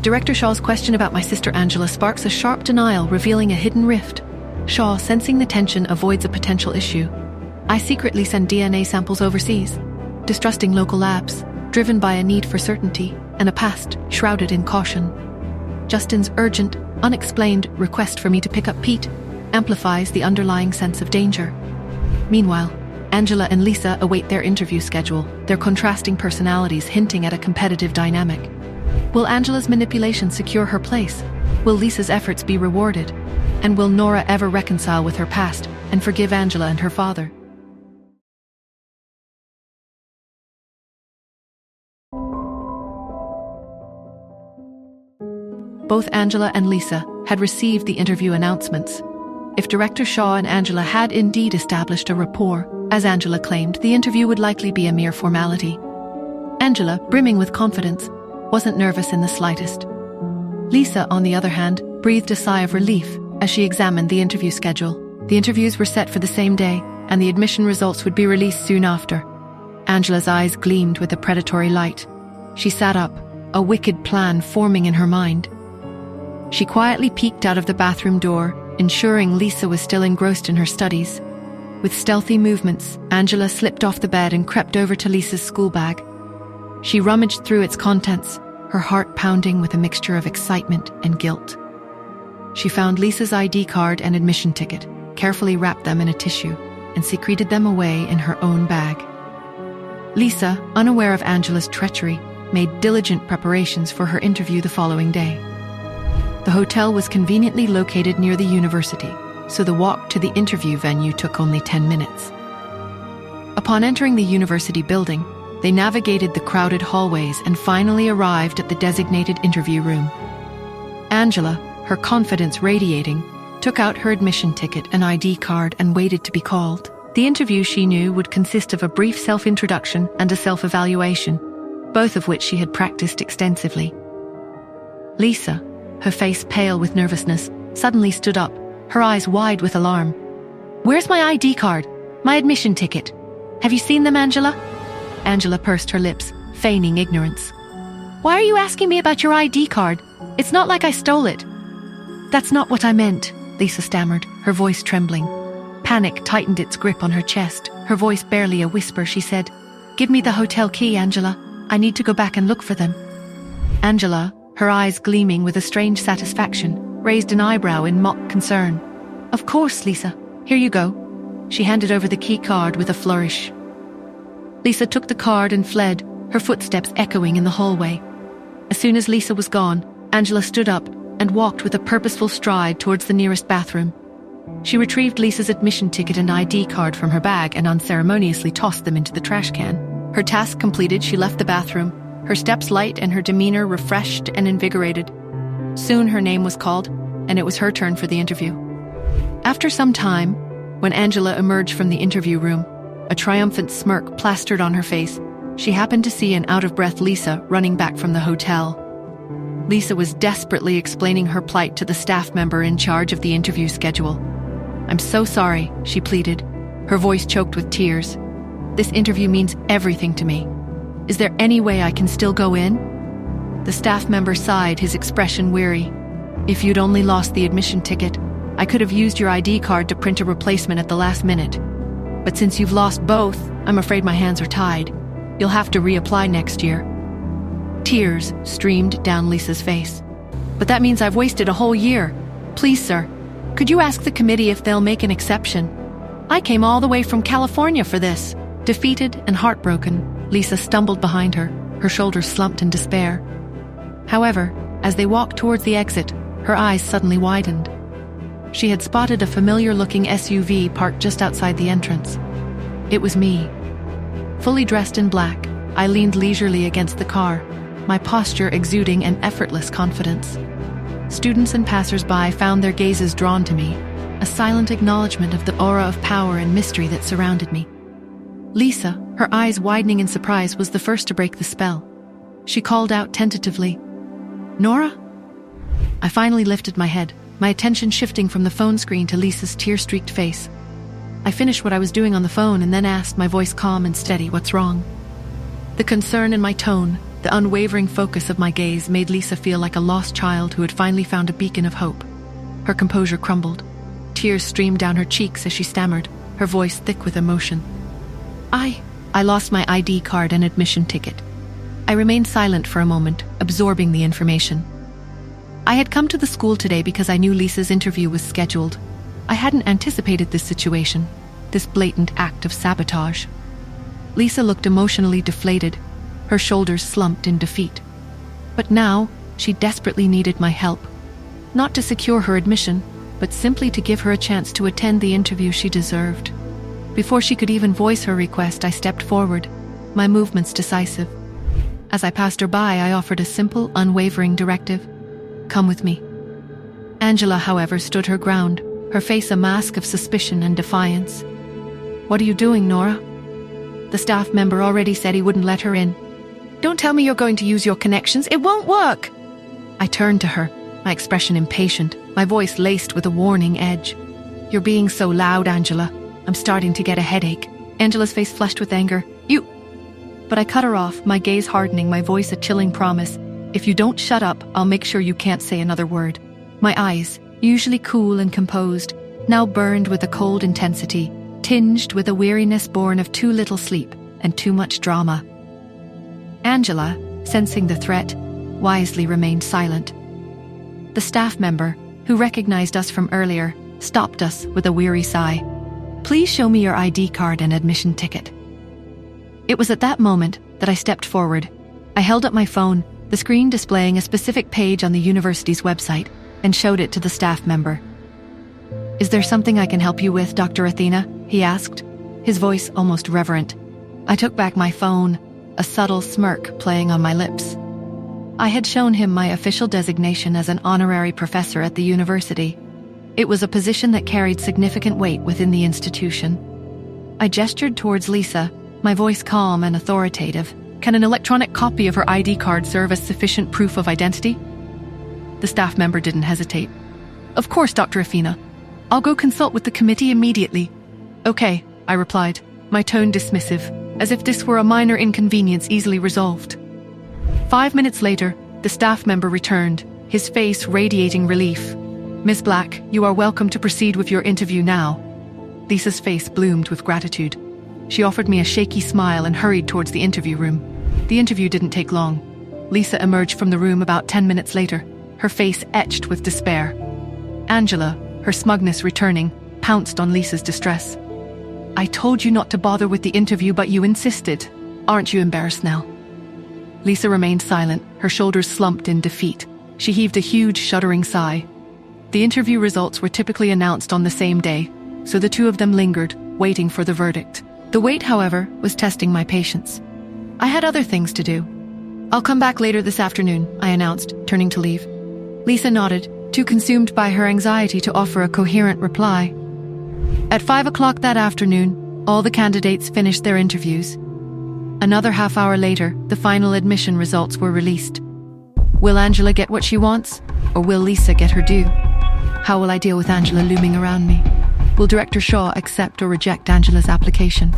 Director Shaw's question about my sister Angela sparks a sharp denial, revealing a hidden rift. Shaw, sensing the tension, avoids a potential issue. I secretly send DNA samples overseas, distrusting local labs, driven by a need for certainty and a past shrouded in caution. Justin's urgent, unexplained request for me to pick up Pete amplifies the underlying sense of danger. Meanwhile, Angela and Lisa await their interview schedule, their contrasting personalities hinting at a competitive dynamic. Will Angela's manipulation secure her place? Will Lisa's efforts be rewarded? And will Nora ever reconcile with her past and forgive Angela and her father? Both Angela and Lisa had received the interview announcements. If Director Shaw and Angela had indeed established a rapport, as Angela claimed, the interview would likely be a mere formality. Angela, brimming with confidence, wasn't nervous in the slightest. Lisa, on the other hand, breathed a sigh of relief as she examined the interview schedule. The interviews were set for the same day, and the admission results would be released soon after. Angela's eyes gleamed with a predatory light. She sat up, a wicked plan forming in her mind. She quietly peeked out of the bathroom door, ensuring Lisa was still engrossed in her studies. With stealthy movements, Angela slipped off the bed and crept over to Lisa's school bag. She rummaged through its contents, her heart pounding with a mixture of excitement and guilt. She found Lisa's ID card and admission ticket, carefully wrapped them in a tissue, and secreted them away in her own bag. Lisa, unaware of Angela's treachery, made diligent preparations for her interview the following day. The hotel was conveniently located near the university, so the walk to the interview venue took only 10 minutes. Upon entering the university building, they navigated the crowded hallways and finally arrived at the designated interview room. Angela, her confidence radiating, took out her admission ticket and ID card and waited to be called. The interview, she knew, would consist of a brief self-introduction and a self-evaluation, both of which she had practiced extensively. Lisa, her face pale with nervousness, suddenly stood up, her eyes wide with alarm. "Where's my ID card? My admission ticket? Have you seen them, Angela?" Angela pursed her lips, feigning ignorance. "Why are you asking me about your ID card? It's not like I stole it." "That's not what I meant," Lisa stammered, her voice trembling. Panic tightened its grip on her chest, her voice barely a whisper. She said, "Give me the hotel key, Angela. I need to go back and look for them." Angela, her eyes gleaming with a strange satisfaction, raised an eyebrow in mock concern. "Of course, Lisa. Here you go." She handed over the key card with a flourish. Lisa took the card and fled, her footsteps echoing in the hallway. As soon as Lisa was gone, Angela stood up and walked with a purposeful stride towards the nearest bathroom. She retrieved Lisa's admission ticket and ID card from her bag and unceremoniously tossed them into the trash can. Her task completed, she left the bathroom, her steps light and her demeanor refreshed and invigorated. Soon her name was called, and it was her turn for the interview. After some time, when Angela emerged from the interview room, a triumphant smirk plastered on her face, she happened to see an out-of-breath Lisa running back from the hotel. Lisa was desperately explaining her plight to the staff member in charge of the interview schedule. "I'm so sorry," she pleaded, her voice choked with tears. "This interview means everything to me. Is there any way I can still go in?" The staff member sighed, his expression weary. "If you'd only lost the admission ticket, I could have used your ID card to print a replacement at the last minute. But since you've lost both, I'm afraid my hands are tied. You'll have to reapply next year." Tears streamed down Lisa's face. "But that means I've wasted a whole year. Please, sir, could you ask the committee if they'll make an exception? I came all the way from California for this." Defeated and heartbroken, Lisa stumbled behind her, her shoulders slumped in despair. However, as they walked towards the exit, her eyes suddenly widened. She had spotted a familiar-looking SUV parked just outside the entrance. It was me. Fully dressed in black, I leaned leisurely against the car, my posture exuding an effortless confidence. Students and passers-by found their gazes drawn to me, a silent acknowledgement of the aura of power and mystery that surrounded me. Lisa, her eyes widening in surprise, was the first to break the spell. She called out tentatively, "Nora?" I finally lifted my head, my attention shifting from the phone screen to Lisa's tear-streaked face. I finished what I was doing on the phone and then asked, my voice calm and steady, "What's wrong?" The concern in my tone, The unwavering focus of my gaze made Lisa feel like a lost child who had finally found a beacon of hope. Her composure crumbled. Tears streamed down her cheeks as she stammered, her voice thick with emotion. I lost my ID card and admission ticket. I remained silent for a moment, absorbing the information. I had come to the school today because I knew Lisa's interview was scheduled. I hadn't anticipated this situation, this blatant act of sabotage. Lisa looked emotionally deflated, her shoulders slumped in defeat. But now, she desperately needed my help. Not to secure her admission, but simply to give her a chance to attend the interview she deserved. Before she could even voice her request, I stepped forward, my movements decisive. As I passed her by, I offered a simple, unwavering directive. Come with me. Angela, however, stood her ground, her face a mask of suspicion and defiance. What are you doing, Nora? The staff member already said he wouldn't let her in. Don't tell me you're going to use your connections. It won't work. I turned to her, my expression impatient, my voice laced with a warning edge. You're being so loud, Angela. I'm starting to get a headache. Angela's face flushed with anger. But I cut her off, my gaze hardening, my voice a chilling promise. If you don't shut up, I'll make sure you can't say another word. My eyes, usually cool and composed, now burned with a cold intensity, tinged with a weariness born of too little sleep and too much drama. Angela, sensing the threat, wisely remained silent. The staff member, who recognized us from earlier, stopped us with a weary sigh. Please show me your ID card and admission ticket. It was at that moment that I stepped forward. I held up my phone, the screen displaying a specific page on the university's website, and showed it to the staff member. Is there something I can help you with, Dr. Athena? He asked, his voice almost reverent. I took back my phone, a subtle smirk playing on my lips. I had shown him my official designation as an honorary professor at the university. It was a position that carried significant weight within the institution. I gestured towards Lisa, my voice calm and authoritative. Can an electronic copy of her ID card serve as sufficient proof of identity? The staff member didn't hesitate. Of course, Dr. Athena. I'll go consult with the committee immediately. Okay, I replied, my tone dismissive, as if this were a minor inconvenience easily resolved. 5 minutes later, the staff member returned, his face radiating relief. Miss Black, you are welcome to proceed with your interview now. Lisa's face bloomed with gratitude. She offered me a shaky smile and hurried towards the interview room. The interview didn't take long. Lisa emerged from the room about 10 minutes later, her face etched with despair. Angela, her smugness returning, pounced on Lisa's distress. I told you not to bother with the interview, but you insisted. Aren't you embarrassed now? Lisa remained silent, her shoulders slumped in defeat. She heaved a huge, shuddering sigh. The interview results were typically announced on the same day, so the two of them lingered, waiting for the verdict. The wait, however, was testing my patience. I had other things to do. I'll come back later this afternoon, I announced, turning to leave. Lisa nodded, too consumed by her anxiety to offer a coherent reply. At 5 o'clock that afternoon, all the candidates finished their interviews. Another half hour later, the final admission results were released. Will Angela get what she wants, or will Lisa get her due? How will I deal with Angela looming around me? Will Director Shaw accept or reject Angela's application?